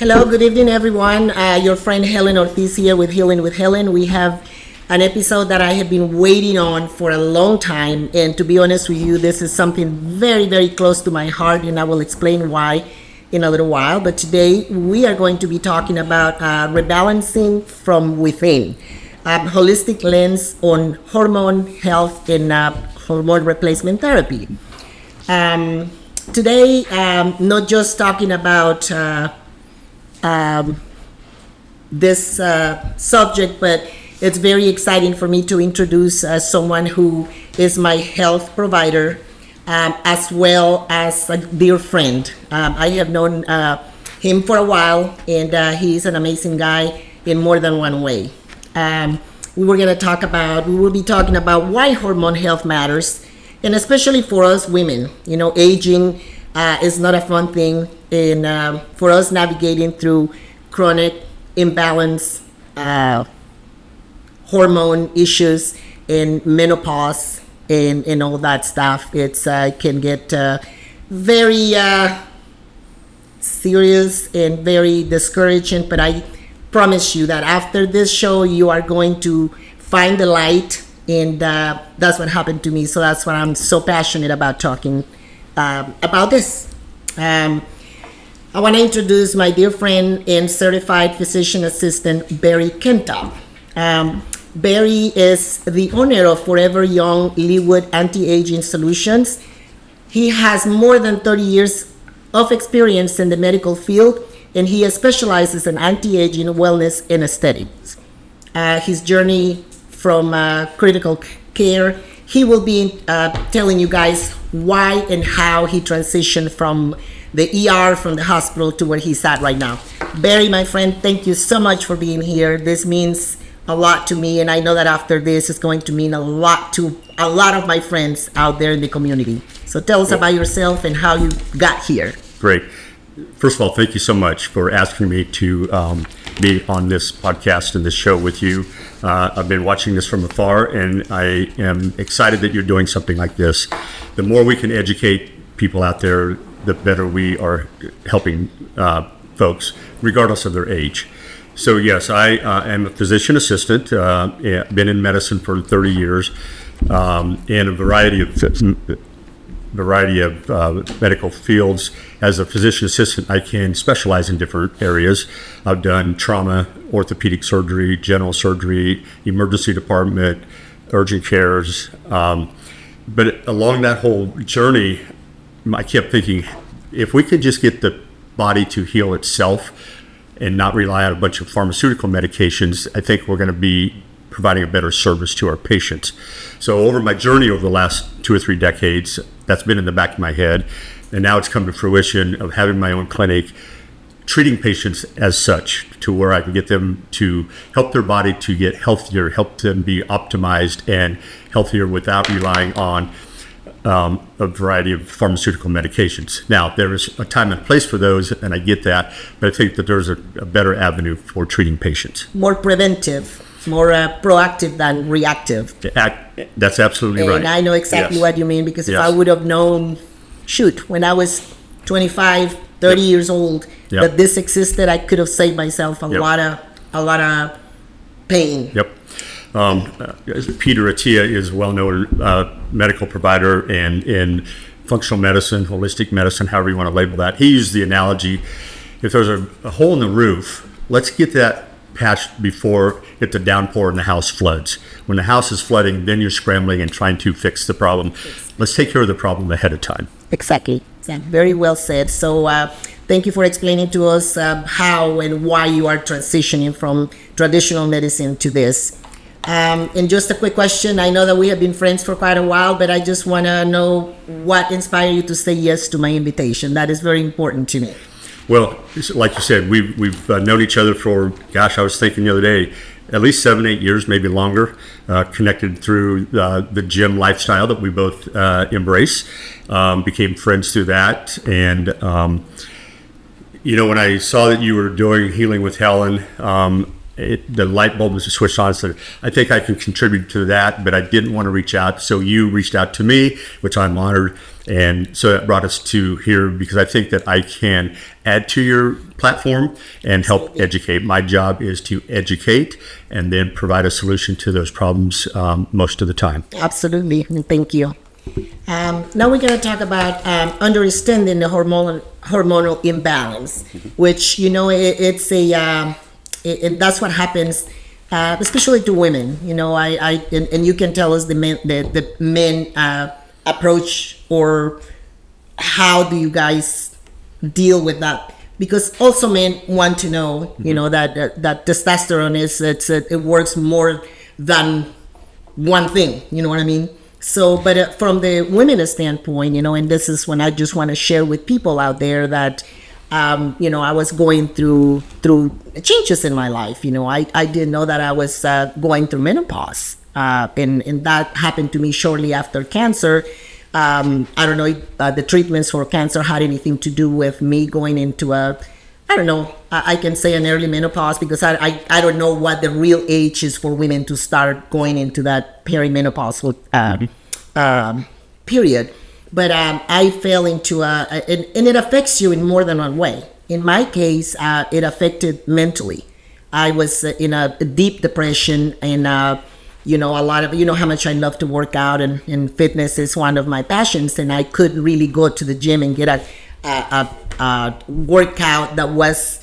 Hello, good evening, everyone. Your friend Helen Ortiz here with Healing with Helen. We have an episode that I have been waiting on for a long time. And to be honest with you, this is something very, very close to my heart, and I will explain why in a little while. But today we are going to be talking about rebalancing from within, holistic lens on hormone health and hormone replacement therapy. Today, not just talking about this subject, but it's very exciting for me to introduce someone who is my health provider, as well as a dear friend. I have known him for a while, and he's an amazing guy in more than one way. We will be talking about why hormone health matters, and especially for us women. You know, aging is not a fun thing, and for us navigating through chronic imbalance, hormone issues, and menopause, and all that stuff, it's can get very serious and very discouraging. But I promise you that after this show, you are going to find the light, and that's what happened to me. So that's why I'm so passionate about talking about this. I want to introduce my dear friend and certified physician assistant, Barry Kentopp. Barry is the owner of Forever Young Leawood Anti-Aging Solutions. He has more than 30 years of experience in the medical field, and he specializes in anti-aging, wellness, and aesthetics. His journey from critical care, he will be telling you guys why and how he transitioned from the ER, from the hospital, to where he's at right now. Barry, my friend, thank you so much for being here. This means a lot to me, and I know that after this, it's going to mean a lot to a lot of my friends out there in the community. So tell us about yourself and how you got here. Great. First of all, thank you so much for asking me to be on this podcast and this show with you. I've been watching this from afar, and I am excited that you're doing something like this. The more we can educate people out there, the better we are helping folks, regardless of their age. So yes, I am a physician assistant, been in medicine for 30 years, in a variety of medical fields. As a physician assistant, I can specialize in different areas. I've done trauma, orthopedic surgery, general surgery, emergency department, urgent cares. But along that whole journey, I kept thinking, if we could just get the body to heal itself and not rely on a bunch of pharmaceutical medications, I think we're going to be providing a better service to our patients. So over my journey over the last 2 or 3 decades, that's been in the back of my head. And now it's come to fruition of having my own clinic, treating patients as such, to where I can get them to help their body to get healthier, help them be optimized and healthier without relying on a variety of pharmaceutical medications. Now, there is a time and place for those, and I get that, but I think that there's a better avenue for treating patients. More preventive, more proactive than reactive. That's absolutely right. And I know exactly what you mean, because if I would have known, when I was 25, 30 years old, that this existed, I could have saved myself a lot of pain. Yep. Peter Attia is a well-known medical provider and in functional medicine, holistic medicine, however you want to label that. He used the analogy, if there's a hole in the roof, let's get that patched before the downpour and the house floods. When the house is flooding, then you're scrambling and trying to fix the problem. Let's take care of the problem ahead of time. Exactly. Very well said. So thank you for explaining to us how and why you are transitioning from traditional medicine to this. And just a quick question. I know that we have been friends for quite a while, but I just want to know what inspired you to say yes to my invitation. That is very important to me. Well, like you said, we've known each other for, I was thinking the other day, at least 7, 8 years, maybe longer, connected through the gym lifestyle that we both embrace, became friends through that. And, when I saw that you were doing Healing with Helen, the light bulb was switched on. So I think I can contribute to that, but I didn't want to reach out. So you reached out to me, which I'm honored. And so that brought us to here because I think that I can add to your platform and help educate. My job is to educate and then provide a solution to those problems most of the time. Absolutely. Thank you. Now we're going to talk about understanding the hormonal imbalance, which, it's that's what happens, especially to women. And you can tell us the men approach, or how do you guys deal with that? Because also men want to know, that testosterone it works more than one thing. You know what I mean? So, but from the women's standpoint, and this is when I just want to share with people out there that, I was going through changes in my life. I didn't know that I was going through menopause, and that happened to me shortly after cancer. I don't know if the treatments for cancer had anything to do with me going into I can say an early menopause, because I don't know what the real age is for women to start going into that perimenopausal period. But I fell into and it affects you in more than one way. In my case, it affected mentally. I was in a deep depression, and a lot of, how much I love to work out, and fitness is one of my passions, and I couldn't really go to the gym and get a workout that was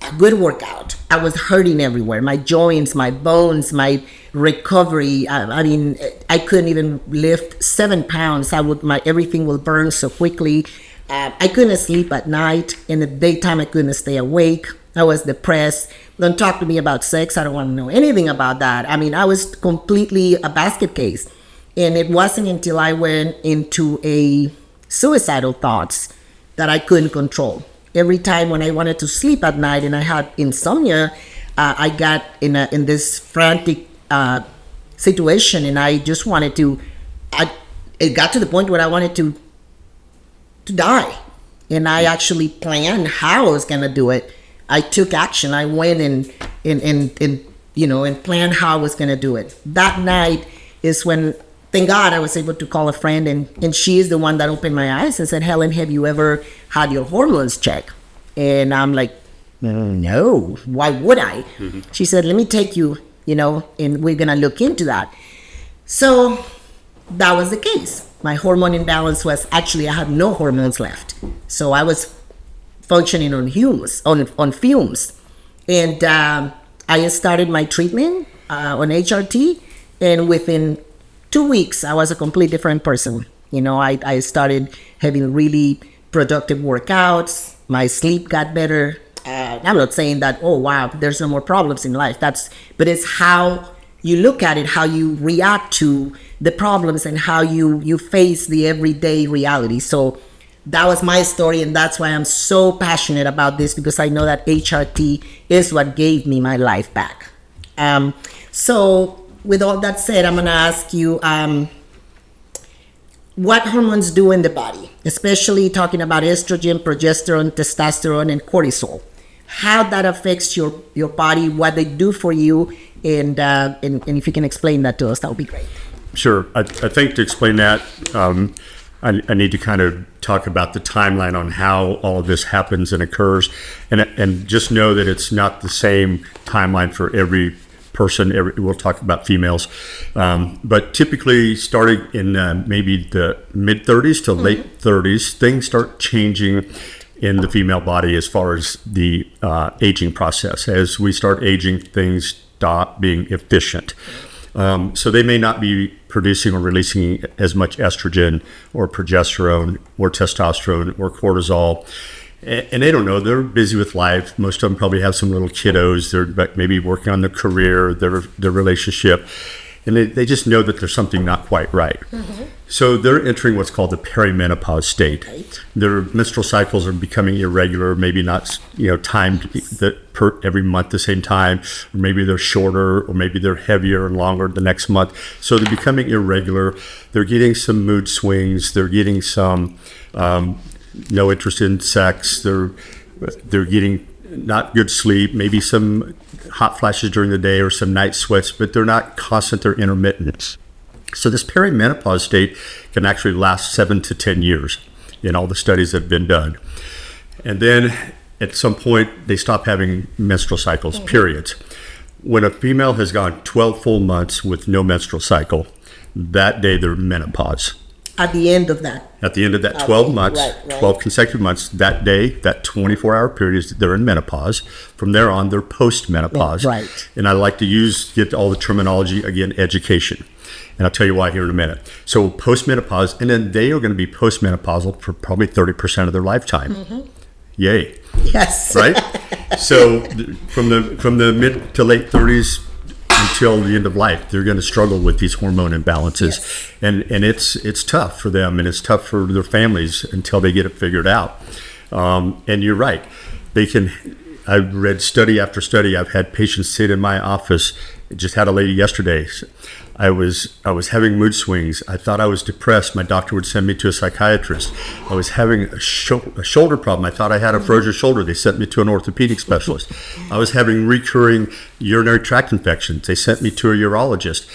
a good workout. I was hurting everywhere, my joints, my bones, my recovery. I couldn't even lift 7 pounds. Everything will burn so quickly. I couldn't sleep at night. In the daytime, I couldn't stay awake. I was depressed. Don't talk to me about sex. I don't want to know anything about that. I was completely a basket case. And it wasn't until I went into a suicidal thoughts that I couldn't control. Every time when I wanted to sleep at night and I had insomnia, I got in this frantic situation, and I just wanted to. It got to the point where I wanted to die, and I actually planned how I was gonna do it. I took action. I went and planned how I was gonna do it. That night is when, thank God, I was able to call a friend, and she is the one that opened my eyes and said, "Helen, have you ever had your hormones checked?" And I'm like, "No, why would I?" Mm-hmm. She said, "Let me take you, and we're gonna look into that." So that was the case. My hormone imbalance was actually, I had no hormones left. So I was functioning on fumes. And I started my treatment on HRT, and within 2 weeks, I was a completely different person. I started having really productive workouts. My sleep got better. I'm not saying that, oh, wow, there's no more problems in life. But it's how you look at it, how you react to the problems, and how you face the everyday reality. So that was my story, and that's why I'm so passionate about this, because I know that HRT is what gave me my life back. So with all that said, I'm going to ask you what hormones do in the body, especially talking about estrogen, progesterone, testosterone, and cortisol. How that affects your body, what they do for you, and if you can explain that to us, that would be great. Sure. I think to explain that, I need to kind of talk about the timeline on how all of this happens and occurs, and just know that it's not the same timeline for every person. We'll talk about females, but typically starting in maybe the mid 30s to late 30s, things start changing in the female body as far as the aging process. As we start aging, things stop being efficient. So they may not be producing or releasing as much estrogen or progesterone or testosterone or cortisol. And they don't know. They're busy with life. Most of them probably have some little kiddos. They're maybe working on their career, their relationship. And they just know that there's something not quite right. Mm-hmm. So they're entering what's called the perimenopause state. Right. Their menstrual cycles are becoming irregular, maybe not timed every month the same time, or maybe they're shorter, or maybe they're heavier and longer the next month. So they're becoming irregular. They're getting some mood swings. They're getting some no interest in sex. They're getting not good sleep, maybe some hot flashes during the day or some night sweats, but they're not constant, they're intermittent. So this perimenopause state can actually last 7 to 10 years in all the studies that have been done. And then at some point, they stop having menstrual cycles, periods. When a female has gone 12 full months with no menstrual cycle, that day they're menopause. At the end of that. At the end of that 12 months, right. 12 consecutive months, that day, that 24-hour period, they're in menopause. From there on, they're post-menopause. Right. And I like to get all the terminology, again, education. And I'll tell you why here in a minute. So post-menopause, and then they are going to be post-menopausal for probably 30% of their lifetime. Yay. Yes. Right? So from the mid to late 30s until the end of life, they're going to struggle with these hormone imbalances. Yes. And it's tough for them, and it's tough for their families until they get it figured out. And you're right. I've read study after study. I've had patients sit in my office. Just had a lady yesterday. I was having mood swings. I thought I was depressed. My doctor would send me to a psychiatrist. I was having a shoulder problem. I thought I had a frozen shoulder. They sent me to an orthopedic specialist. I was having recurring urinary tract infections. They sent me to a urologist.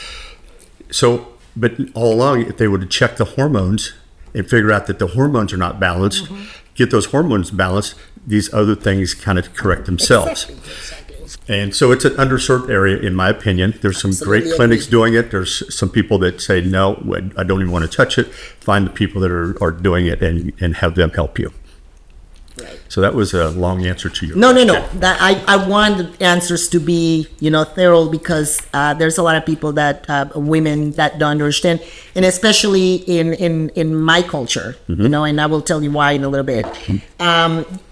So, but all along, if they would check the hormones and figure out that the hormones are not balanced, get those hormones balanced, these other things kind of correct themselves. Exactly. And so it's an underserved area, in my opinion. There's some great clinics doing it. There's some people that say, no, I don't even want to touch it. Find the people that are doing it and have them help you. Right. So that was a long answer to your No. question. That I want the answers to be, thorough, because there's a lot of people women that don't understand, and especially in my culture, and I will tell you why in a little bit.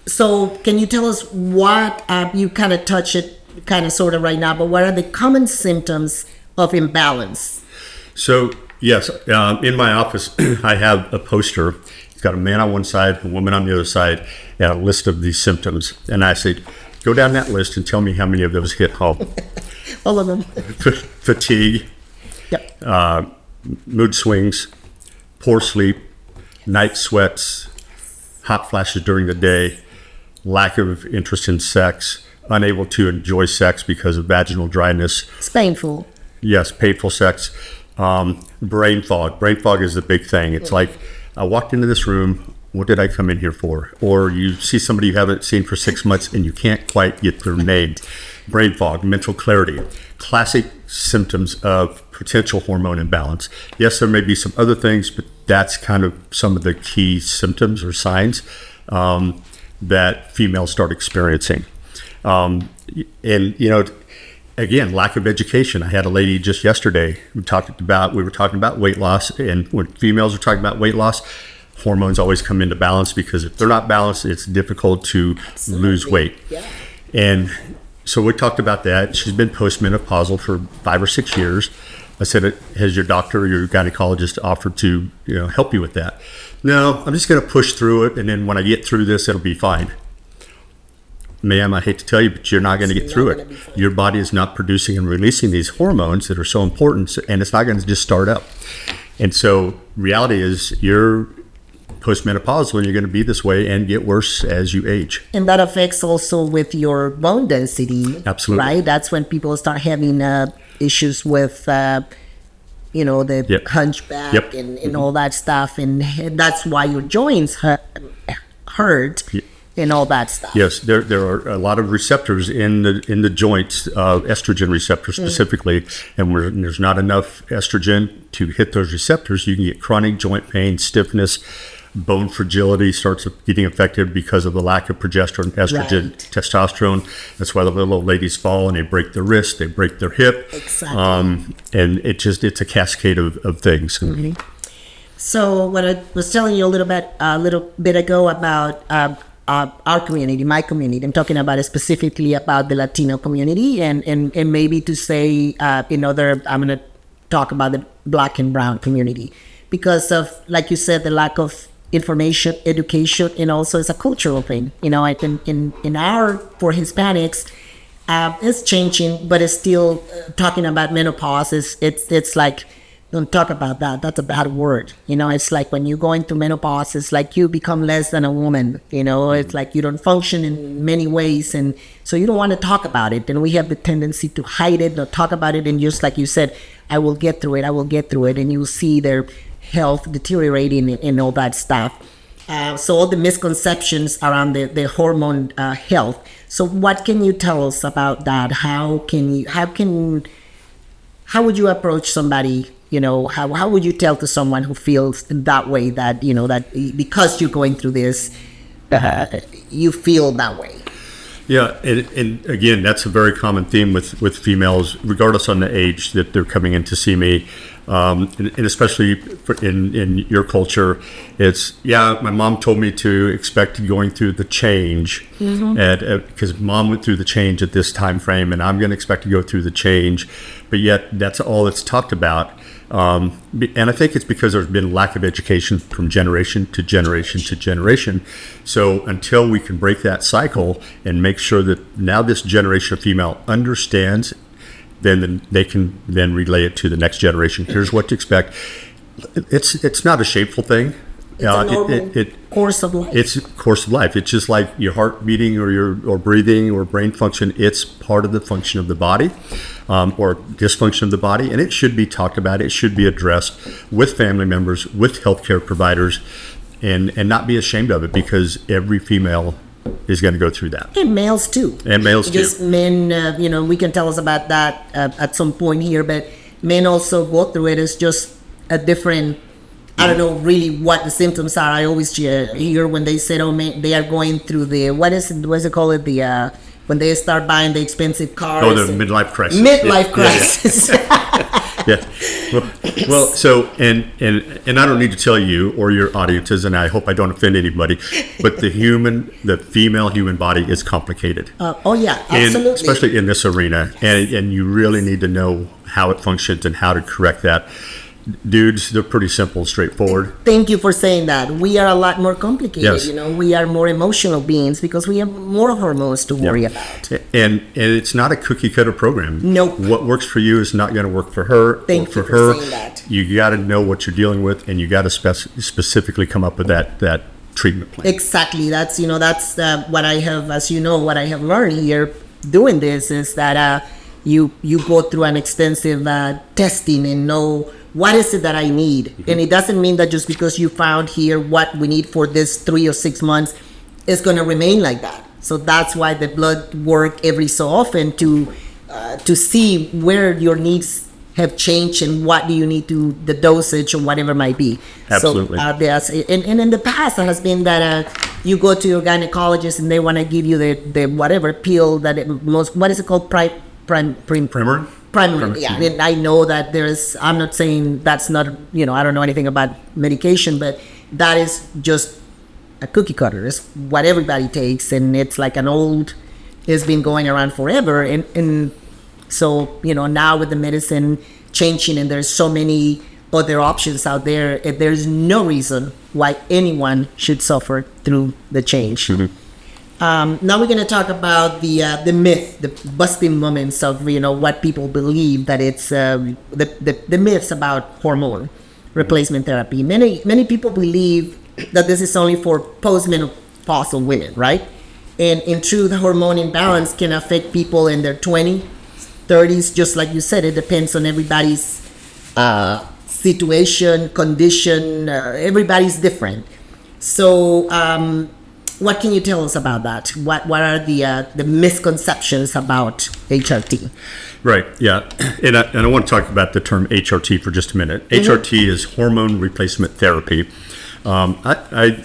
So can you tell us what, you kind of touch it kind of sort of right now, but what are the common symptoms of imbalance? So yes, in my office, I have a poster. It's got a man on one side, a woman on the other side, and a list of these symptoms. And I say, go down that list and tell me how many of those hit home. All of them. Fatigue, Yep. mood swings, poor sleep, night sweats, hot flashes during the day, lack of interest in sex, unable to enjoy sex because of vaginal dryness. It's painful. Yes, painful sex. Brain fog. Brain fog is the big thing. It's like, I walked into this room, what did I come in here for? Or you see somebody you haven't seen for 6 months and you can't quite get their name. Brain fog, mental clarity. Classic symptoms of potential hormone imbalance. Yes, there may be some other things, but that's kind of some of the key symptoms or signs that females start experiencing. And, again, lack of education. I had a lady just yesterday we were talking about weight loss, and when females are talking about weight loss, hormones always come into balance, because if they're not balanced, it's difficult to lose weight. Yeah. And so we talked about that. She's been postmenopausal for 5 or 6 years. I said, has your doctor or your gynecologist offered to help you with that? No, I'm just going to push through it, and then when I get through this, it'll be fine. Ma'am, I hate to tell you, but you're not going to get through it. Your body is not producing and releasing these hormones that are so important, and it's not going to just start up. And so reality is you're postmenopausal, and you're going to be this way and get worse as you age. And that affects also with your bone density. Absolutely. Right? That's when people start having issues with, the hunchback and all that stuff. And that's why your joints hurt. And all that stuff. Yes, there are a lot of receptors in the joints, estrogen receptors specifically, and when there's not enough estrogen to hit those receptors, you can get chronic joint pain, stiffness, bone fragility starts getting affected because of the lack of progesterone, estrogen, testosterone. That's why the little ladies fall and they break their wrist, they break their hip. Exactly. And it's a cascade of things. Mm-hmm. So what I was telling you a little bit ago about our community, my community, I'm talking about it specifically about the Latino community, and maybe to say, I'm going to talk about the Black and Brown community, because of, like you said, the lack of information, education, and also it's a cultural thing. I think for Hispanics, it's changing, but it's still talking about menopause. It's like don't talk about that. That's a bad word. It's like when you're going through menopause, it's like you become less than a woman. It's like you don't function in many ways. And so you don't want to talk about it. And we have the tendency to hide it, not talk about it. And just like you said, I will get through it. And you'll see their health deteriorating and all that stuff. So all the misconceptions around the hormone health. So what can you tell us about that? How would you approach somebody? How would you tell to someone who feels that way that, that because you're going through this, you feel that way? Yeah, and again, that's a very common theme with females, regardless on the age that they're coming in to see me. And especially in your culture, it's, my mom told me to expect going through the change, because mom went through the change at this time frame, and I'm going to expect to go through the change, but yet that's all that's talked about. And I think it's because there's been lack of education from generation to generation to generation. So until we can break that cycle and make sure that now this generation of female understands, then they can then relay it to the next generation. Here's what to expect. It's not a shameful thing. It's a normal course of life. It's a course of life. It's just like your heart beating or breathing or brain function. It's part of the function of the body, or dysfunction of the body, and it should be talked about. It should be addressed with family members, with healthcare providers, and not be ashamed of it, because every female is going to go through that. And males too. Just men, we can tell us about that at some point here, but men also go through it. It's just a different, I don't know really what the symptoms are. I always hear when they say, man, they are going through the, what's it called? When they start buying the expensive cars. Oh, the midlife crisis. Crisis. Yeah. Well, so, and I don't need to tell you or your audiences, and I hope I don't offend anybody, but the female human body is complicated. Absolutely. And especially in this arena. And you really need to know how it functions and how to correct that. Dudes, they're pretty simple, straightforward. Thank you for saying that. We are a lot more complicated. Yes. We are more emotional beings because we have more hormones to worry about. And it's not a cookie cutter program. Nope. What works for you is not going to work for her. Thank you for saying that. You got to know what you're dealing with, and you got to specifically come up with that treatment plan. Exactly. That's what I have, as you know, what I have learned here doing this is that you go through an extensive testing and know what is it that I need? Mm-hmm. And it doesn't mean that just because you found here what we need for this 3 or 6 months, it's going to remain like that. So that's why the blood work every so often to see where your needs have changed and what do you need to, the dosage or whatever it might be. Absolutely. So and in the past, it has been that you go to your gynecologist and they want to give you the whatever pill that what is it called? Primer? Primarily, yeah. And I know that I'm not saying that's not, I don't know anything about medication, but that is just a cookie cutter. It's what everybody takes, and it's like it's been going around forever. And so, now with the medicine changing and there's so many other options out there, there's no reason why anyone should suffer through the change. Mm-hmm. Now we're going to talk about the myth, the busting moments of what people believe that it's the myths about hormone replacement therapy. Many people believe that this is only for postmenopausal women, right? And in truth, hormone imbalance can affect people in their 20s, 30s, just like you said. It depends on everybody's situation, condition. Everybody's different. So. What can you tell us about that? What are the misconceptions about HRT? Right, yeah. And I want to talk about the term HRT for just a minute. Mm-hmm. HRT is hormone replacement therapy. I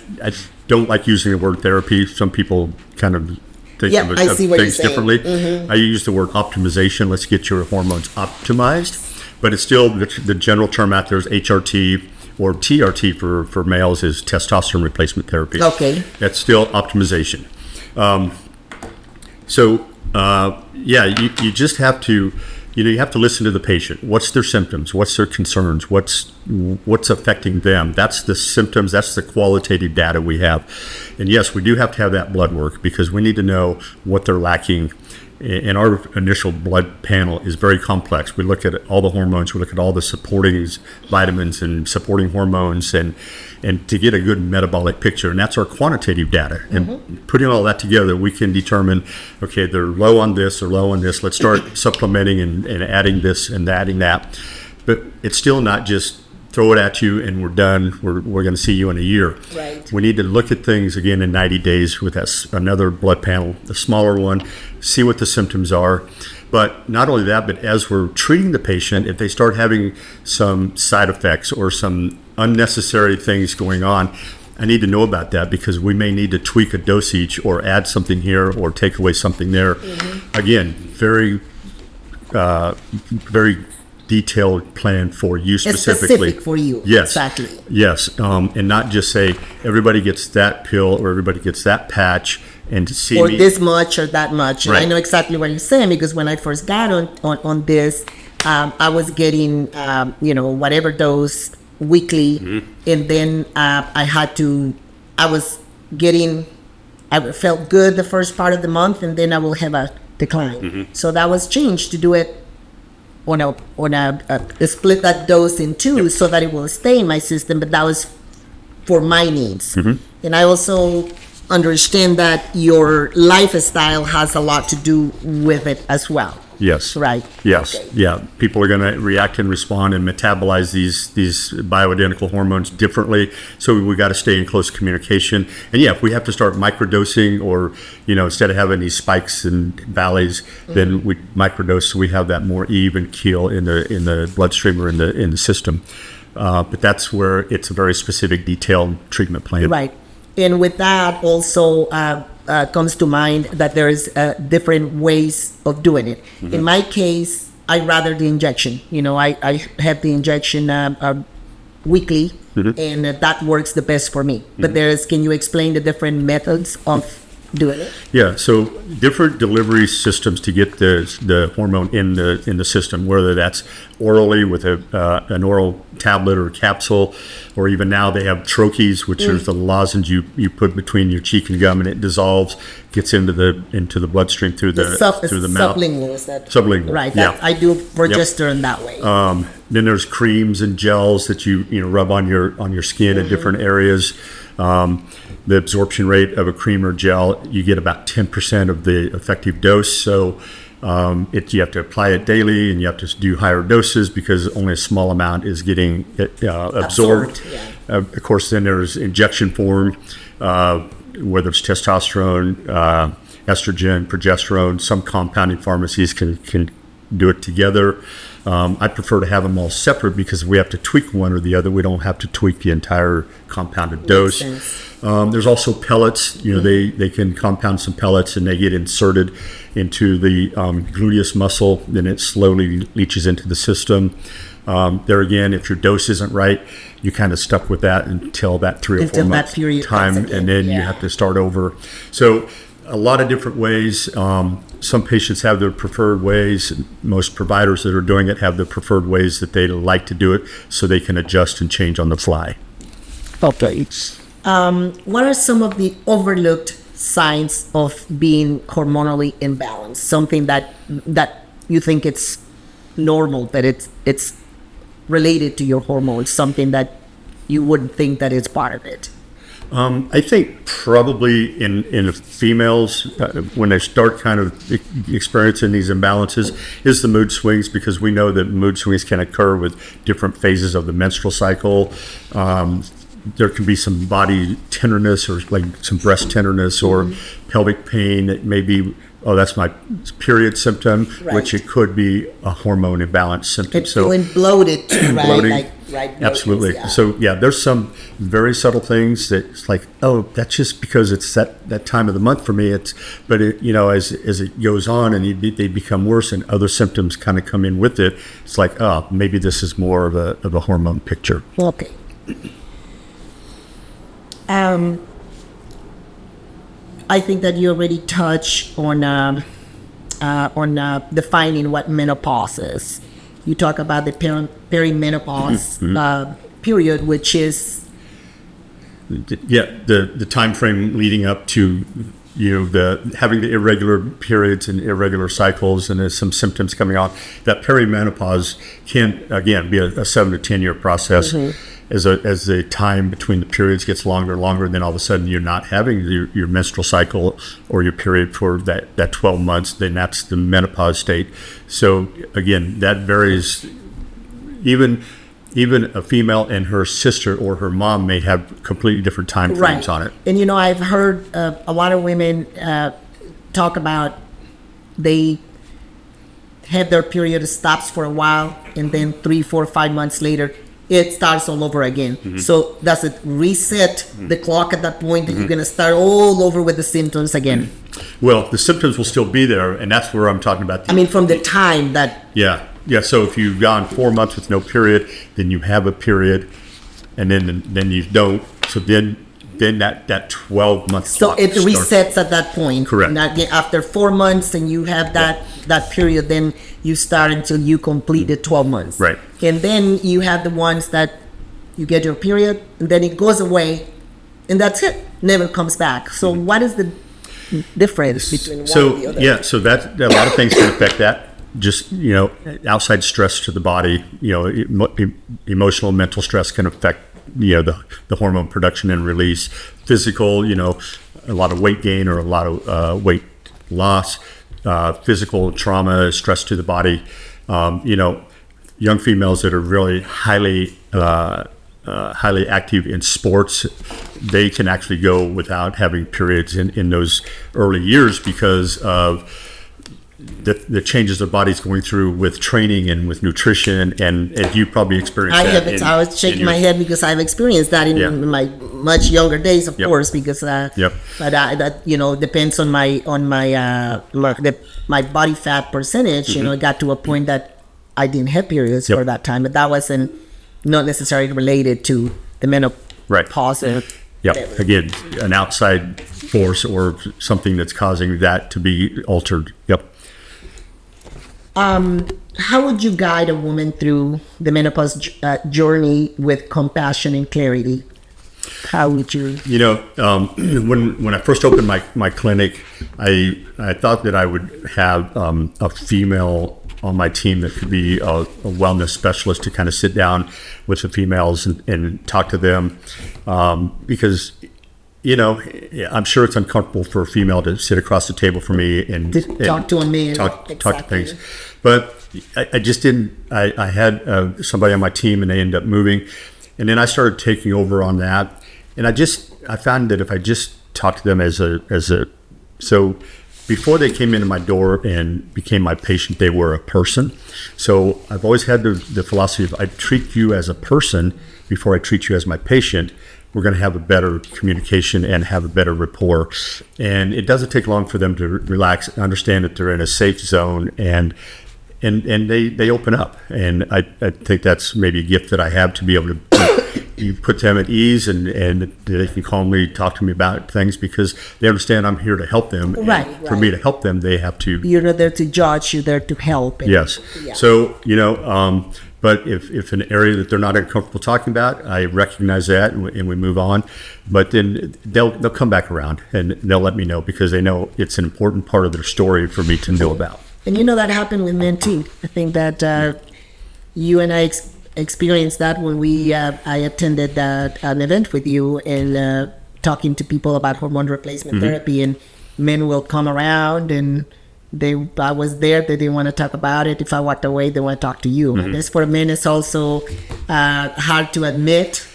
don't like using the word therapy. Some people kind of think of things differently. Mm-hmm. I use the word optimization. Let's get your hormones optimized. But it's still, the general term out there is HRT, or TRT for males is testosterone replacement therapy. Okay. That's still optimization. You just have to, you have to listen to the patient. What's their symptoms? What's their concerns? What's what's affecting them. That's the symptoms. That's the qualitative data we have. And yes, we do have to have that blood work because we need to know what they're lacking. And our initial blood panel is very complex. We look at all the hormones, we look at all the supporting vitamins and supporting hormones, and to get a good metabolic picture. And that's our quantitative data. And putting all that together, we can determine, okay, they're low on this, they're low on this. Let's start supplementing and adding this and adding that. But it's still not just throw it at you and we're done. We're going to see you in a year. Right. We need to look at things again in 90 days with another blood panel, the smaller one, see what the symptoms are. But not only that, but as we're treating the patient, if they start having some side effects or some unnecessary things going on, I need to know about that because we may need to tweak a dosage or add something here or take away something there. Again, very detailed plan for you specifically. It's specific for you. Yes. Exactly. Yes. And not just say everybody gets that pill or everybody gets that patch and to see or me. this much or that much. Right. And I know exactly what you're saying because when I first got on this, I was getting, whatever dose weekly. And then I felt good the first part of the month and then I will have a decline. So that was changed to do it on a split that dose in two so that it will stay in my system, but that was for my needs. And I also understand that your lifestyle has a lot to do with it as well. Yes. Right. Yes. Okay. Yeah. People are going to react and respond and metabolize these bioidentical hormones differently. So we got to stay in close communication. And yeah, if we have to start microdosing or, instead of having these spikes and valleys, then we microdose so we have that more even keel in the bloodstream or in the system. But that's where it's a very specific, detailed treatment plan. Right. And with that also comes to mind that there is different ways of doing it. In my case, I rather the injection. I have the injection weekly, and that works the best for me. But can you explain the different methods of doing it? Yeah, so different delivery systems to get the hormone in the system, whether that's orally with an oral tablet or capsule, or even now they have troches, which is the lozenge you put between your cheek and gum, and it dissolves, gets into the bloodstream through the mouth. Sublingual, is that sublingual? Right. Yeah. I do progesterone that way. Then there's creams and gels that you rub on your skin in different areas. The absorption rate of a cream or gel, you get about 10% of the effective dose. So you have to apply it daily, and you have to do higher doses because only a small amount is getting absorbed. Yeah. Of course, then there's injection form, whether it's testosterone, estrogen, progesterone. Some compounding pharmacies can do it together. I prefer to have them all separate because if we have to tweak one or the other, we don't have to tweak the entire compounded dose. There's also pellets. They can compound some pellets and they get inserted into the gluteus muscle. Then it slowly leaches into the system. There again, if your dose isn't right, you kind of stuck with that until that 3 or 4 months time, and then you have to start over. So a lot of different ways. Some patients have their preferred ways. Most providers that are doing it have their preferred ways that they like to do it, so they can adjust and change on the fly. Okay. What are some of the overlooked signs of being hormonally imbalanced? Something that you think it's normal, that it's related to your hormones, something that you wouldn't think that it's part of it. I think probably in females, when they start kind of experiencing these imbalances, is the mood swings, because we know that mood swings can occur with different phases of the menstrual cycle. There can be some body tenderness or like some breast tenderness or pelvic pain. It may be, that's my period symptom, which it could be a hormone imbalance symptom. It's feeling bloated too, right? Bloating. Right. Absolutely. Yeah. So there's some very subtle things that it's like, that's just because it's that time of the month for me. But as it goes on and they become worse and other symptoms kind of come in with it, it's like, maybe this is more of a hormone picture. Okay. I think that you already touched on defining what menopause is. you talk about the perimenopause period, which is the time frame leading up to the having the irregular periods and irregular cycles, and there's some symptoms coming on. That perimenopause can again be a 7 to 10 year process. As the time between the periods gets longer and longer, then all of a sudden you're not having your menstrual cycle or your period for that 12 months, then that's the menopause state. So again, that varies. Even a female and her sister or her mom may have completely different time frames on it. And I've heard a lot of women talk about they have their period stops for a while, and then 3, 4, 5 months later it starts all over again. So does it reset the clock at that point that you're going to start all over with the symptoms again? Well, the symptoms will still be there, and that's where I'm talking about. From the time that... Yeah. So if you've gone 4 months with no period, then you have a period, and then you don't. So then that 12 month. So it resets at that point. Correct. After 4 months, and you have that period, then you start until you complete the 12 months. Right. And then you have the ones that you get your period, and then it goes away, and that's it. Never comes back. So what is the difference between one and the other? Yeah. So that a lot of things can affect that. Just outside stress to the body, emotional, mental stress can affect the hormone production and release. Physical, a lot of weight gain or a lot of weight loss. Physical trauma, stress to the body. Young females that are really highly active in sports, they can actually go without having periods in those early years because of the changes their body's going through with training and with nutrition, and you probably experienced that. I was shaking my head because I've experienced that in my much younger days, of course, because but that depends on my body fat percentage. It got to a point that I didn't have periods for that time, but that wasn't not necessarily related to the menopause. Yep. Again, an outside force or something that's causing that to be altered. Yep. How would you guide a woman through the menopause journey with compassion and clarity? How would you? When I first opened my clinic, I thought that I would have a female on my team that could be a wellness specialist to kind of sit down with the females and talk to them, because I'm sure it's uncomfortable for a female to sit across the table from me and talk to me, talk to things. But I just didn't. I had somebody on my team, and they ended up moving, and then I started taking over on that. And I found that if I just talked to them so before they came into my door and became my patient, they were a person. So I've always had the philosophy of I treat you as a person before I treat you as my patient. We're going to have a better communication and have a better rapport. And it doesn't take long for them to relax, understand that they're in a safe zone, and they open up. And I think that's maybe a gift that I have, to be able to you put them at ease, and they can calmly talk to me about things because they understand I'm here to help them. Right. For me to help them, they have to. You're not there to judge, you're there to help. Yes. Yeah. So, but if an area that they're not comfortable talking about, I recognize that and we move on. But then they'll come back around and they'll let me know because they know it's an important part of their story for me to know about. And that happened with men too. I think that you and I experienced that when I attended an event with you and talking to people about hormone replacement therapy, and men will come around and I was there, they didn't want to talk about it. If I walked away, they want to talk to you. I guess for men it's also hard to admit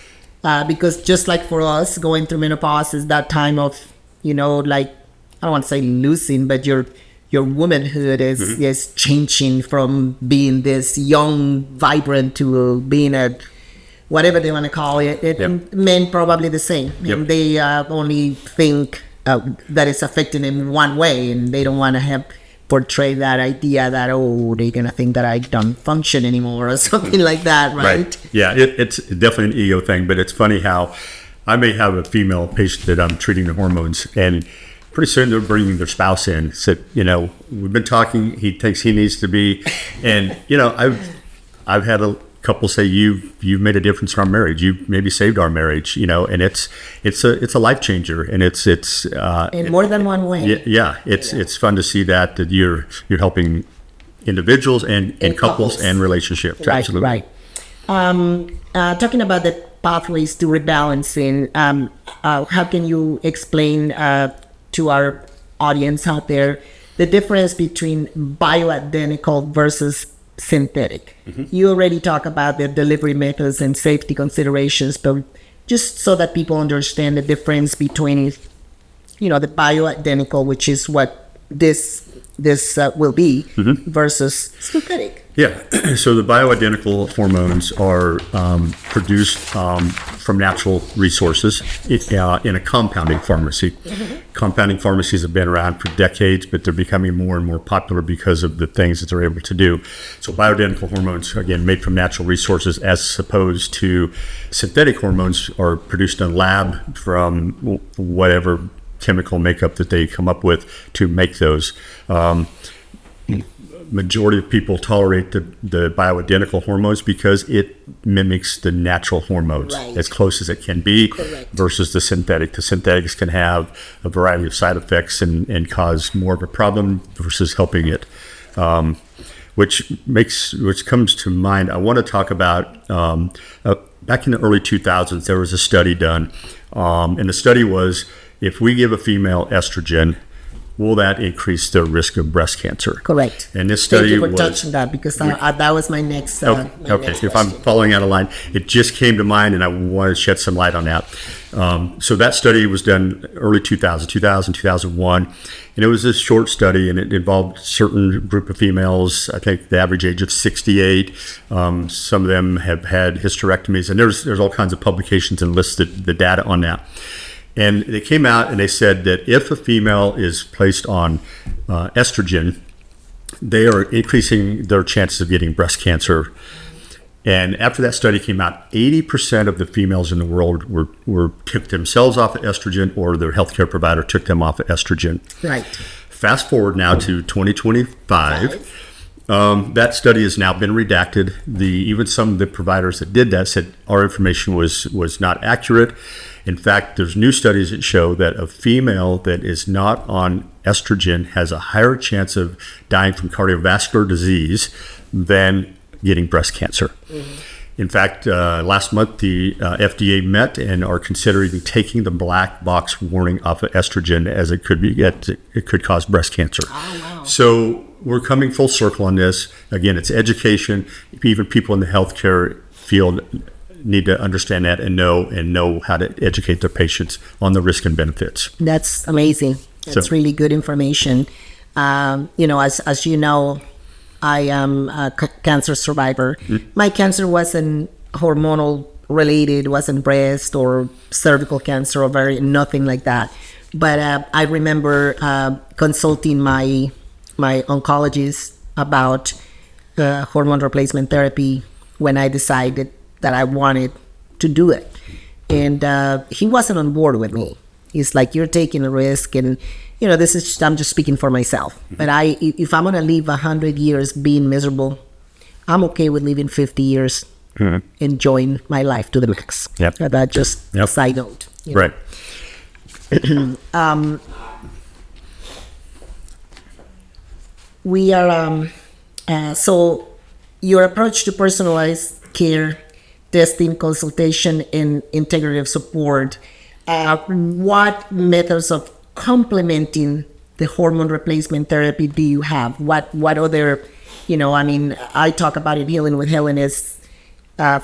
because just like for us, going through menopause is that time of, I don't want to say losing, but your womanhood is changing from being this young, vibrant to being a whatever they want to call it. Men probably the same. Yep. And they only think that it's affecting them in one way, and they don't want to portray that idea that, they're going to think that I don't function anymore or something like that, right? Yeah, it's definitely an ego thing, but it's funny how I may have a female patient that I'm treating the hormones, and pretty soon they're bringing their spouse in. Said, we've been talking. He thinks he needs to be, and I've had a couple say you've made a difference in our marriage. You maybe saved our marriage, and it's a life changer, and it's in more than one way. Yeah, it's fun to see that you're helping individuals and couples and relationships. Right, Absolutely. right. Talking about the pathways to rebalancing, how can you explain to our audience out there the difference between bioidentical versus synthetic? You already talk about the delivery methods and safety considerations, but just so that people understand the difference between, the bioidentical, which is what this will be, versus synthetic. Yeah. So the bioidentical hormones are produced from natural resources in a compounding pharmacy. Compounding pharmacies have been around for decades, but they're becoming more and more popular because of the things that they're able to do. So bioidentical hormones, again, made from natural resources, as opposed to synthetic hormones, are produced in a lab from whatever chemical makeup that they come up with to make those. Majority of people tolerate the bioidentical hormones because it mimics the natural hormones as close as it can be. Correct. Versus the synthetic. The synthetics can have a variety of side effects and cause more of a problem versus helping it. Which comes to mind, I want to talk about back in the early 2000s, there was a study done, and the study was, if we give a female estrogen, will that increase their risk of breast cancer? Correct. And this study Thank you for touching that, because that was my next. Okay. Next If I'm following out of line, it just came to mind, and I want to shed some light on that. So that study was done early 2001, and it was a short study, and it involved a certain group of females. I think the average age of 68. Some of them have had hysterectomies, and there's all kinds of publications and listed the data on that. And they came out and they said that if a female is placed on estrogen, they are increasing their chances of getting breast cancer. And after that study came out, 80% of the females in the world were took themselves off of estrogen, or their healthcare provider took them off of estrogen. Right. Fast forward now to 2025. That study has now been redacted. Even some of the providers that did that said our information was not accurate. In fact, there's new studies that show that a female that is not on estrogen has a higher chance of dying from cardiovascular disease than getting breast cancer. In fact, last month the FDA met and are considering taking the black box warning off of estrogen, as it could cause breast cancer. Oh, wow. So we're coming full circle on this. Again, it's education. Even people in the healthcare field need to understand that and know how to educate their patients on the risk and benefits. That's amazing. That's really good information. As you know, I am a cancer survivor. My cancer wasn't hormonal related, wasn't breast or cervical cancer, ovarian, nothing like that. But I remember consulting my oncologist about hormone replacement therapy when I decided that I wanted to do it. And he wasn't on board with me. He's like, you're taking a risk, and I'm just speaking for myself. But if I'm gonna live 100 years being miserable, I'm okay with living 50 years enjoying my life to the max. That's just a side note. Right. We are so your approach to personalized care, testing, consultation, and integrative support. What methods of complementing the hormone replacement therapy do you have? What other, I talk about it, Healing with Helen, is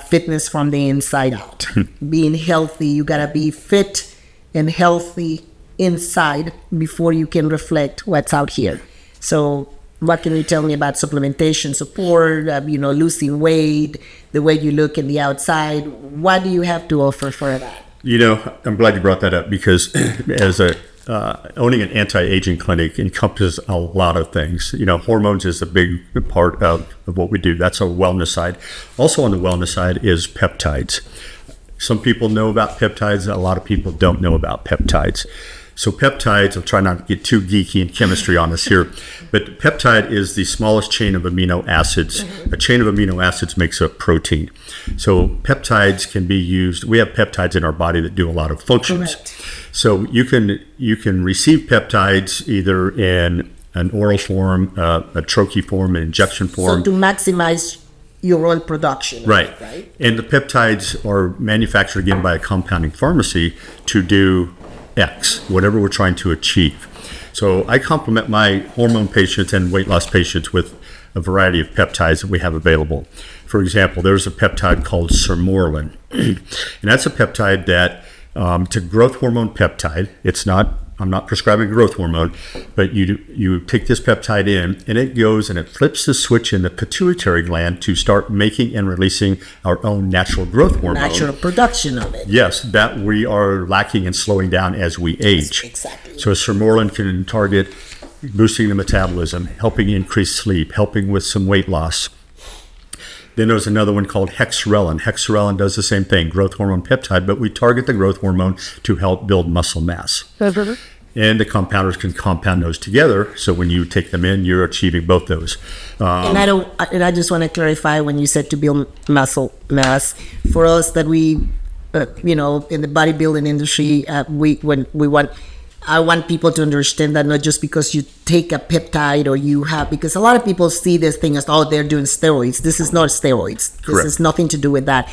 fitness from the inside out. Being healthy, you gotta be fit and healthy inside before you can reflect what's out here. So what can you tell me about supplementation support, losing weight, the way you look in the outside? What do you have to offer for that? I'm glad you brought that up, because as owning an anti-aging clinic encompasses a lot of things. Hormones is a big part of what we do. That's our wellness side. Also on the wellness side is peptides. Some people know about peptides. A lot of people don't know about peptides. So peptides, I'll try not to get too geeky in chemistry on this here, but peptide is the smallest chain of amino acids. A chain of amino acids makes up protein. So peptides can be used. We have peptides in our body that do a lot of functions. Correct. So you can receive peptides either in an oral form, a troche form, an injection form. So to maximize your own production. Right. Right. And the peptides are manufactured again by a compounding pharmacy to do X, whatever we're trying to achieve. So I complement my hormone patients and weight loss patients with a variety of peptides that we have available. For example, there's a peptide called sermorelin. And that's a peptide that, it's a growth hormone peptide. I'm not prescribing growth hormone, but you take this peptide in and it goes and it flips the switch in the pituitary gland to start making and releasing our own natural growth hormone. Natural production of it. Yes, that we are lacking and slowing down as we age. Exactly. So sermorelin can target boosting the metabolism, helping increase sleep, helping with some weight loss. Then there's another one called hexarelin. Hexarelin does the same thing, growth hormone peptide, but we target the growth hormone to help build muscle mass. And the compounders can compound those together. So when you take them in, you're achieving both those. And I just want to clarify when you said to build muscle mass. For us that we, in the bodybuilding industry, I want people to understand that not just because you take a peptide because a lot of people see this thing as, they're doing steroids. This is not steroids. Correct. This has nothing to do with that.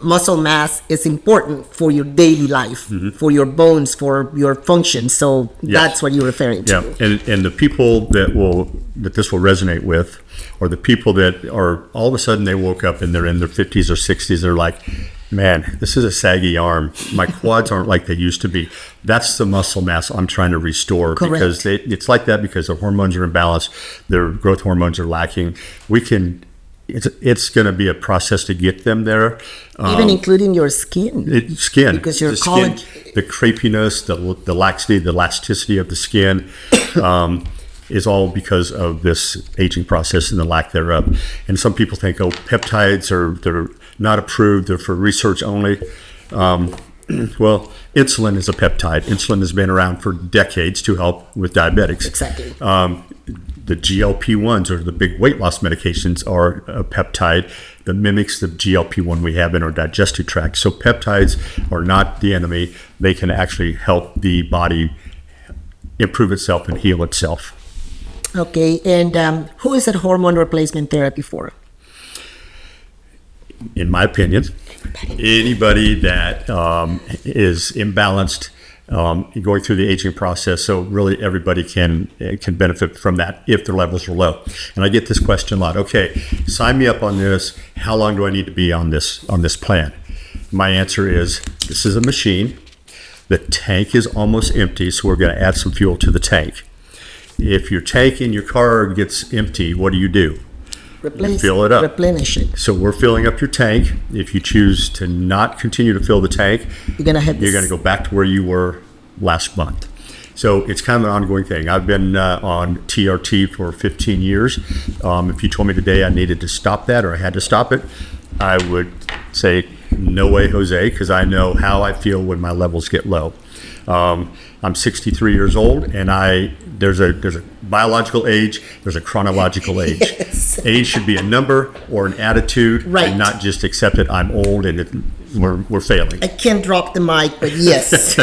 Muscle mass is important for your daily life, for your bones, for your function. So that's what you're referring to. Yeah, and the people that this will resonate with are the people that are, all of a sudden they woke up and they're in their 50s or 60s. They're like, man, this is a saggy arm. My quads aren't like they used to be. That's the muscle mass I'm trying to restore. Correct. Because it's like that because their hormones are imbalanced, their growth hormones are lacking. It's going to be a process to get them there. Even including your skin. Skin. Because your collagen, the crepiness, the laxity, the elasticity of the skin is all because of this aging process and the lack thereof. And some people think, peptides they're not approved, they're for research only. Well, insulin is a peptide. Insulin has been around for decades to help with diabetics. Exactly. The GLP-1s, or the big weight loss medications, are a peptide that mimics the GLP-1 we have in our digestive tract. So peptides are not the enemy. They can actually help the body improve itself and heal itself. Okay, and who is that hormone replacement therapy for? In my opinion, anybody that is imbalanced, going through the aging process. So really everybody can benefit from that if their levels are low. And I get this question a lot. Okay, sign me up on this. How long do I need to be on this plan? My answer is, this is a machine. The tank is almost empty, so we're going to add some fuel to the tank. If your tank in your car gets empty, what do? Fill it up. Replenish it. So we're filling up your tank. If you choose to not continue to fill the tank, you're going to go back to where you were last month. So it's kind of an ongoing thing. I've been on TRT for 15 years. If you told me today I needed to stop that or I had to stop it, I would say, no way, Jose, because I know how I feel when my levels get low. I'm 63 years old, and there's a biological age, there's a chronological age. Yes. Age should be a number or an attitude, right, and not just accept it. I'm old and we're failing. I can't drop the mic, but yes.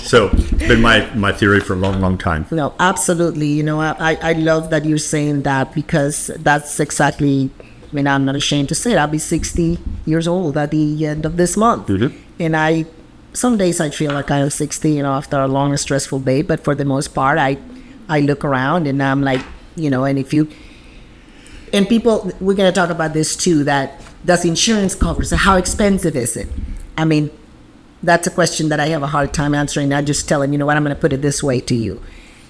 So it's been my theory for a long, long time. No, absolutely. I love that you're saying that, because that's exactly, I'm not ashamed to say it. I'll be 60 years old at the end of this month. Mm-hmm. And some days I feel like I'm 60, after a long and stressful day. But for the most part, I look around and I'm like, and people, we're going to talk about this too, that does insurance cover? So how expensive is it? That's a question that I have a hard time answering. I just tell them, I'm going to put it this way to you.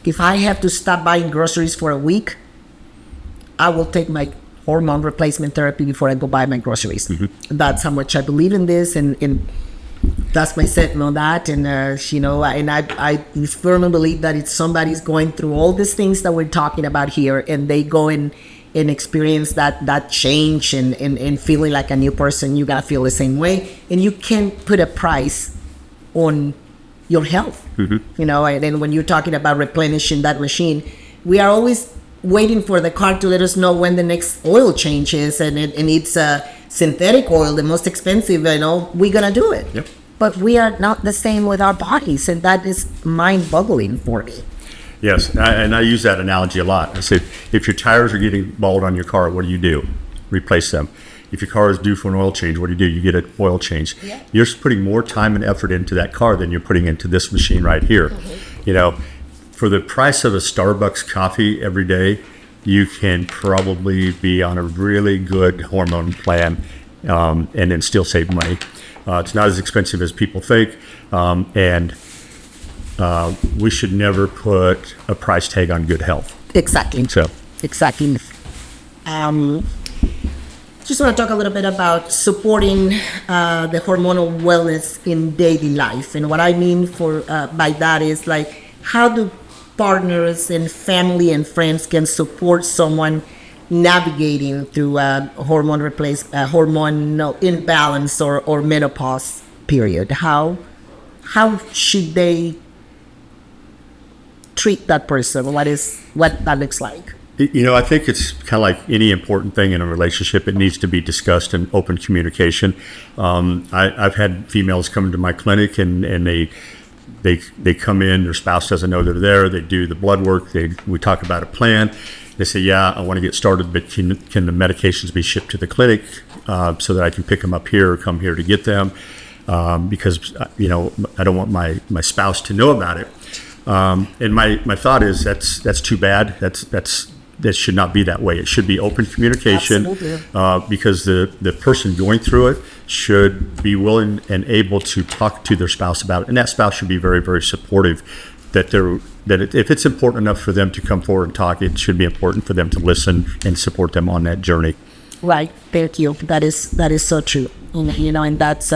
If I have to stop buying groceries for a week, I will take my hormone replacement therapy before I go buy my groceries. Mm-hmm. That's how much I believe in this, and that's my setting on that. And and I firmly believe that if somebody's going through all these things that we're talking about here, and they go and experience that change and feeling like a new person, you gotta feel the same way. And you can't put a price on your health. You know, and then when you're talking about replenishing that machine, we are always waiting for the car to let us know when the next oil change is, and it needs a synthetic oil, the most expensive, you know, we're gonna do it. Yep. But we are not the same with our bodies, and that is mind-boggling for me. Yes, and I use that analogy a lot. I say, if your tires are getting bald on your car, what do? Replace them. If your car is due for an oil change, what do? You get an oil change. Yeah. You're putting more time and effort into that car than you're putting into this machine right here. You know, for the price of a Starbucks coffee every day, you can probably be on a really good hormone plan and then still save money. It's not as expensive as people think, and we should never put a price tag on good health. Exactly. So, Exactly. Just want to talk a little bit about supporting the hormonal wellness in daily life. And what I mean by that is, like, how do partners and family and friends can support someone navigating through hormonal imbalance or menopause period? How should they treat that person? What that looks like? you know, I think it's kind of like any important thing in a relationship. It needs to be discussed in open communication. I've had females come to my clinic and they come in, their spouse doesn't know they're there. They do the blood work. We talk about a plan. They say, yeah, I want to get started, but can the medications be shipped to the clinic so that I can pick them up here or come here to get them? Because, you know, I don't want my spouse to know about it. And my thought is that's too bad. That should not be that way. It should be open communication, because the person going through it should be willing and able to talk to their spouse about it. And that spouse should be very, very supportive. If it's important enough for them to come forward and talk, it should be important for them to listen and support them on that journey. Right. Thank you. That is so true. And, you know, and that's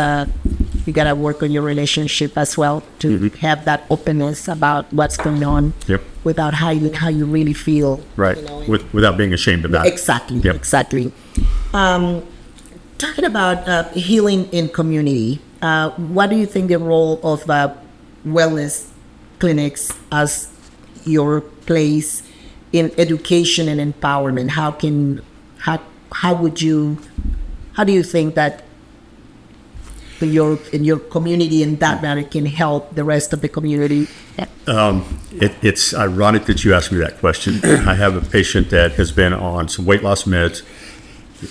you gotta work on your relationship as well to have that openness about what's going on, without hiding how you really feel. Right. You know, without being ashamed about it. Exactly. Yep. Exactly. Talking about healing in community, what do you think the role of wellness clinics as your place in education and empowerment? How do you think that in your community in that matter can help the rest of the community? It's ironic that you asked me that question. I have a patient that has been on some weight loss meds.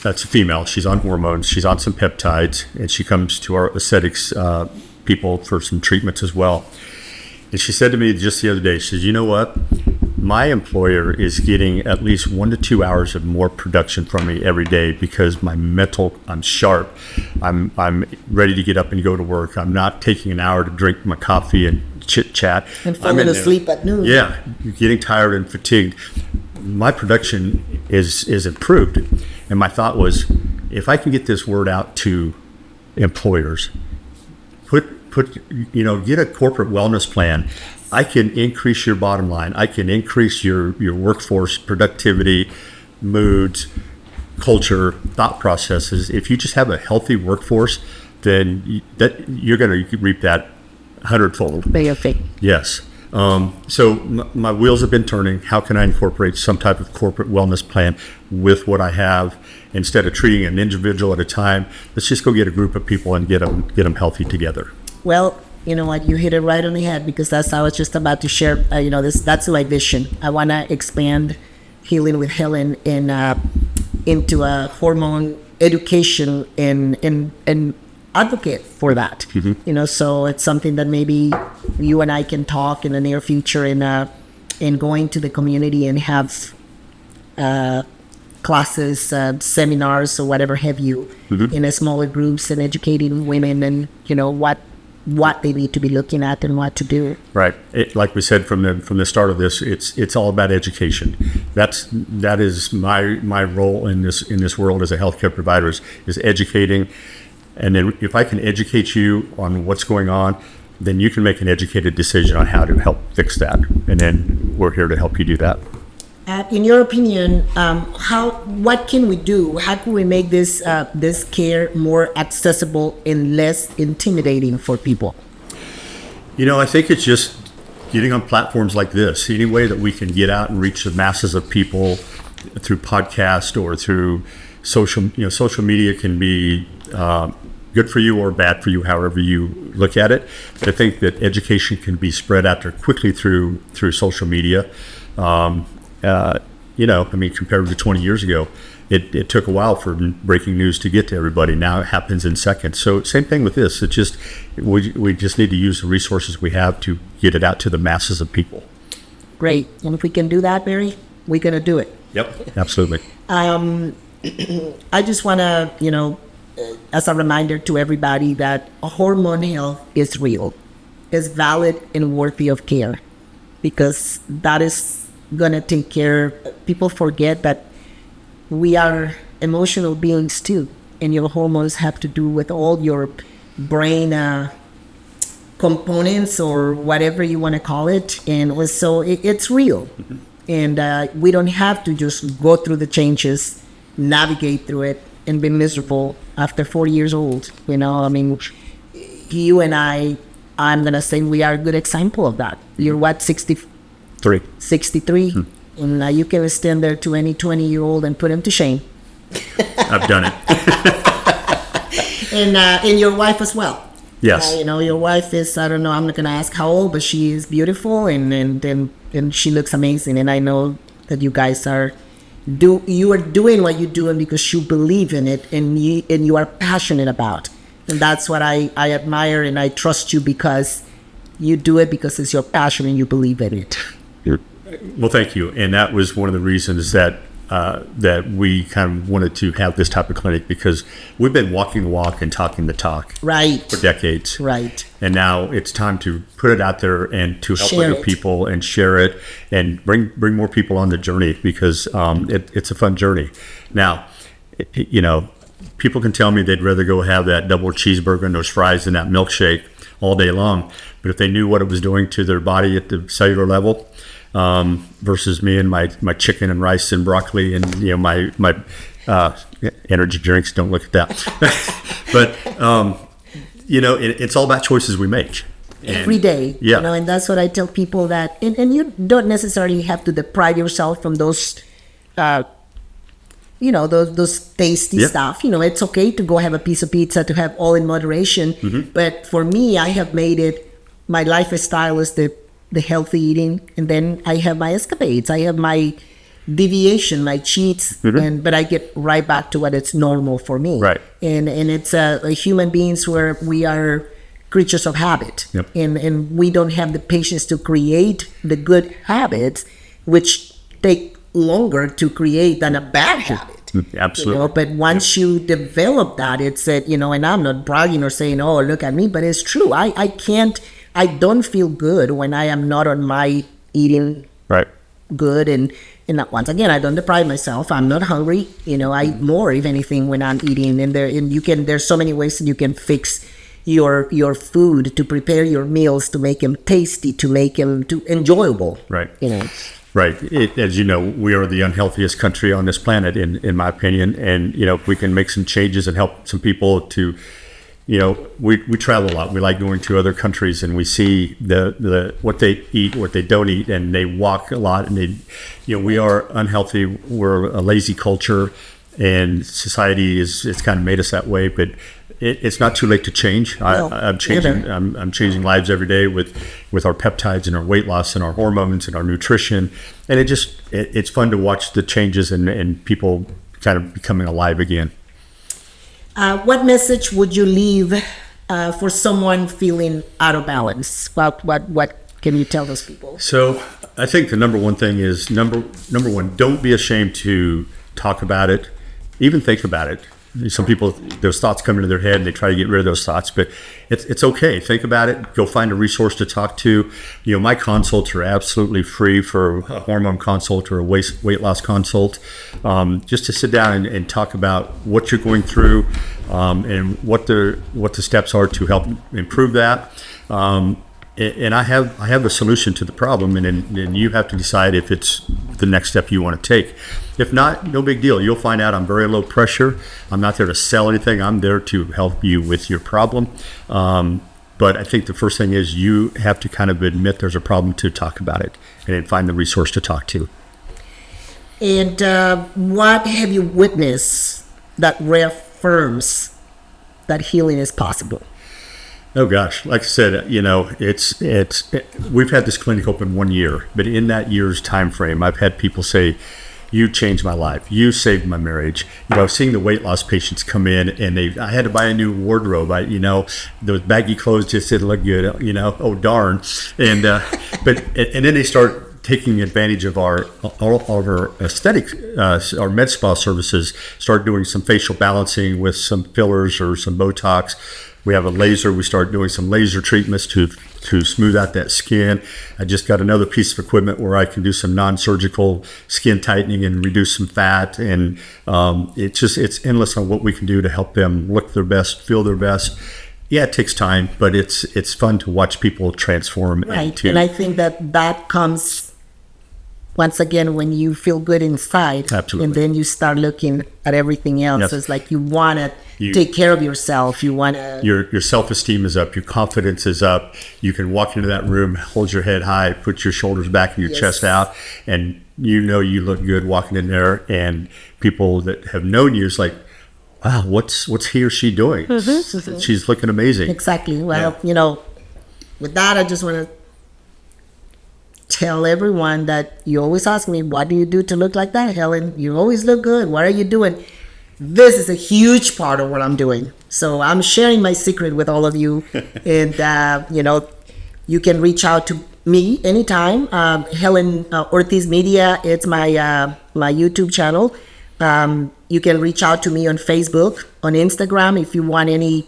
That's a female. She's on hormones. She's on some peptides, and she comes to our aesthetics people for some treatments as well. And she said to me just the other day, she says, you know what? My employer is getting at least 1 to 2 hours of more production from me every day because I'm sharp. I'm ready to get up and go to work. I'm not taking an hour to drink my coffee and chit chat. And falling asleep at noon. Yeah, getting tired and fatigued. My production is improved. And my thought was, if I can get this word out to employers, get a corporate wellness plan. I can increase your bottom line. I can increase your workforce productivity, moods, culture, thought processes. If you just have a healthy workforce, then you're going to reap that 100-fold. Perfect. Yes. So my wheels have been turning. How can I incorporate some type of corporate wellness plan with what I have instead of treating an individual at a time? Let's just go get a group of people and get them healthy together. Well, you know what, you hit it right on the head, because I was just about to share, that's my vision. I want to expand Healing with Helen into a hormone education and advocate for that. So it's something that maybe you and I can talk in the near future in going to the community and have classes, seminars, or whatever have you, in a smaller groups, and educating women and, what they need to be looking at and what to do. Right. Like we said from the start of this, it's all about education. That is my role in this world as a healthcare provider is educating. And then if I can educate you on what's going on, then you can make an educated decision on how to help fix that. And then we're here to help you do that. In your opinion, what can we do? How can we make this care more accessible and less intimidating for people? I think it's just getting on platforms like this. Any way that we can get out and reach the masses of people through podcast or through social media can be good for you or bad for you, however you look at it. But I think that education can be spread out there quickly through social media. Compared to 20 years ago, it took a while for breaking news to get to everybody. Now it happens in seconds. So same thing with this. It's just we just need to use the resources we have to get it out to the masses of people. Great. And if we can do that, Barry, we're going to do it. Yep, absolutely. I just want to, as a reminder to everybody that hormone health is real, is valid and worthy of care, because that is going to take care. People forget that we are emotional beings too, and your hormones have to do with all your brain components or whatever you want to call it, and so it's real. Mm-hmm. And we don't have to just go through the changes, navigate through it, and be miserable after 40 years old. You and I'm going to say we are a good example of that. You're what, 63? 63? Hmm. And you can stand there to any 20-year-old and put him to shame. I've done it. And your wife as well. Yes. Your wife is, I don't know, I'm not going to ask how old, but she is beautiful and she looks amazing. And I know that you guys are doing what you're doing because you believe in it and you are passionate about. And that's what I admire, and I trust you because you do it because it's your passion and you believe in it. Well, thank you. And that was one of the reasons that we kind of wanted to have this type of clinic, because we've been walking the walk and talking the talk for decades. Right. And now it's time to put it out there and to help other people and share it and bring more people on the journey, because it's a fun journey. Now, people can tell me they'd rather go have that double cheeseburger and those fries and that milkshake all day long. But if they knew what it was doing to their body at the cellular level, versus me and my chicken and rice and broccoli and my energy drinks, don't look at that. But it's all about choices we make every day. Yeah. And that's what I tell people, that and you don't necessarily have to deprive yourself from those those tasty stuff. It's okay to go have a piece of pizza, to have all in moderation. Mm-hmm. But for me, I have made it, my lifestyle is the healthy eating, and then I have my escapades. I have my deviation, my cheats, mm-hmm. But I get right back to what it's normal for me. Right. And it's human beings where we are creatures of habit. Yep. And we don't have the patience to create the good habits, which take longer to create than a bad habit. Absolutely. But once you develop that, it's that, and I'm not bragging or saying, oh, look at me, but it's true. I don't feel good when I am not on my eating good. And once again, I don't deprive myself. I'm not hungry. I eat more, if anything, when I'm eating. And there's so many ways that you can fix your food, to prepare your meals, to make them tasty, to make them enjoyable. Right. Right. As you know, we are the unhealthiest country on this planet, in my opinion. And, if we can make some changes and help some people to, we travel a lot. We like going to other countries, and we see the what they eat, what they don't eat, and they walk a lot. And we are unhealthy. We're a lazy culture, and society it's kind of made us that way. But it's not too late to change. I'm changing. I'm changing lives every day with our peptides and our weight loss and our hormones and our nutrition. And it's fun to watch the changes and people kind of becoming alive again. What message would you leave for someone feeling out of balance? What can you tell those people? So I think the number one thing is number one, don't be ashamed to talk about it, even think about it. Some people, those thoughts come into their head and they try to get rid of those thoughts, but it's okay. Think about it. Go find a resource to talk to. My consults are absolutely free for a hormone consult or a weight loss consult, just to sit down and talk about what you're going through, and what the steps are to help improve that. And I have a solution to the problem, and you have to decide if it's the next step you want to take. If not, no big deal. You'll find out I'm very low pressure. I'm not there to sell anything. I'm there to help you with your problem. But I think the first thing is you have to kind of admit there's a problem to talk about it and then find the resource to talk to. And what have you witnessed that reaffirms that healing is possible? Oh gosh, like I said, we've had this clinic open 1 year, but in that year's time frame, I've had people say, "You changed my life. You saved my marriage." Seeing the weight loss patients come in, and I had to buy a new wardrobe. Those baggy clothes just didn't look good. Oh darn, and then they start taking advantage of all of our aesthetic, our med spa services. Start doing some facial balancing with some fillers or some Botox. We have a laser. We start doing some laser treatments to smooth out that skin. I just got another piece of equipment where I can do some non-surgical skin tightening and reduce some fat. And it's endless on what we can do to help them look their best, feel their best. Yeah, it takes time, but it's fun to watch people transform. Right, and I think that comes once again when you feel good inside. Absolutely. And then you start looking at everything else. Yes. It's like you want to take care of yourself. You want to... Your self-esteem is up. Your confidence is up. You can walk into that room, hold your head high, put your shoulders back and your chest out, and you look good walking in there. And people that have known you is like, wow, what's he or she doing? Mm-hmm. She's looking amazing. Exactly. Well, with that, I just want to tell everyone that you always ask me, what do you do to look like that, Helen? You always look good. What are you doing? This is a huge part of what I'm doing. So I'm sharing my secret with all of you. And, you can reach out to me anytime. Helen Ortiz Media, it's my YouTube channel. You can reach out to me on Facebook, on Instagram, if you want any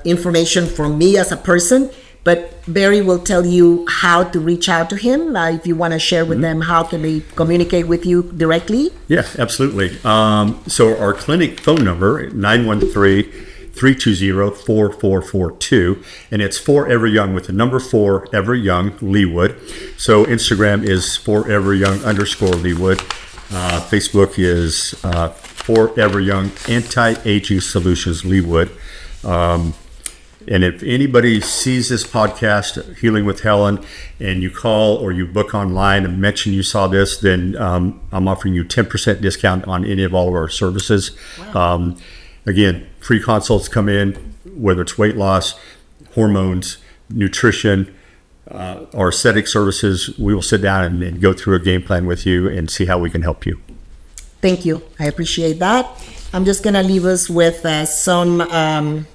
information from me as a person. But Barry will tell you how to reach out to him. If you want to share with them, how can they communicate with you directly? Yeah, absolutely. So our clinic phone number, 913-320-4442, and it's Forever Young with the number 4, Ever Young Leawood. So Instagram is _Leawood. Facebook is Forever Young Anti-Aging Solutions Leawood. And if anybody sees this podcast, Healing with Helen, and you call or you book online and mention you saw this, then I'm offering you 10% discount on any of all of our services. Wow. Again, free consults come in, whether it's weight loss, hormones, nutrition, or aesthetic services. We will sit down and go through a game plan with you and see how we can help you. Thank you. I appreciate that. I'm just going to leave us with some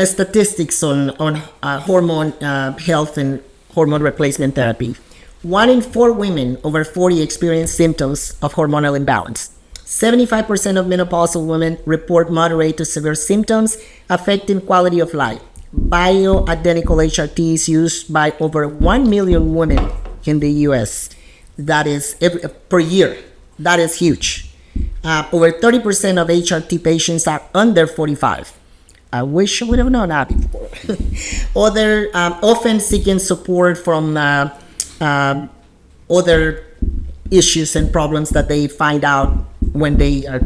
statistics on hormone health and hormone replacement therapy. 1 in 4 women over 40 experience symptoms of hormonal imbalance. 75% of menopausal women report moderate to severe symptoms affecting quality of life. Bioidentical HRT is used by over 1 million women in the U.S. That is per year. That is huge. Over 30% of HRT patients are under 45. I wish I would have known that before. Other often seeking support from other issues and problems that they find out when they are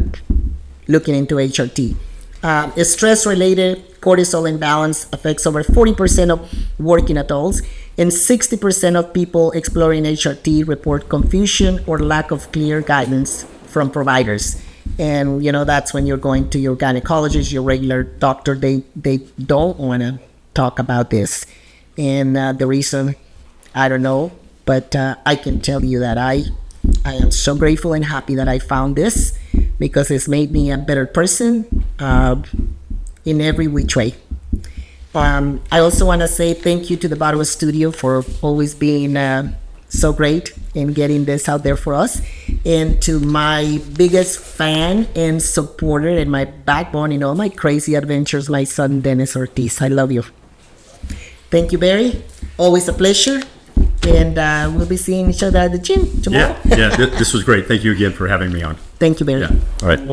looking into HRT. Stress-related cortisol imbalance affects over 40% of working adults, and 60% of people exploring HRT report confusion or lack of clear guidance from providers. And that's when you're going to your gynecologist, your regular doctor. They don't want to talk about this, and the reason, I don't know, but I can tell you that I am so grateful and happy that I found this, because it's made me a better person in every which way. I also want to say thank you to the Barwa Studio for always being so great in getting this out there for us, and to my biggest fan and supporter and my backbone in all my crazy adventures, my son Dennis Ortiz. I love you. Thank you, Barry. Always a pleasure, and we'll be seeing each other at the gym tomorrow. Yeah, this was great. Thank you again for having me on. Thank you, Barry. Yeah. All right.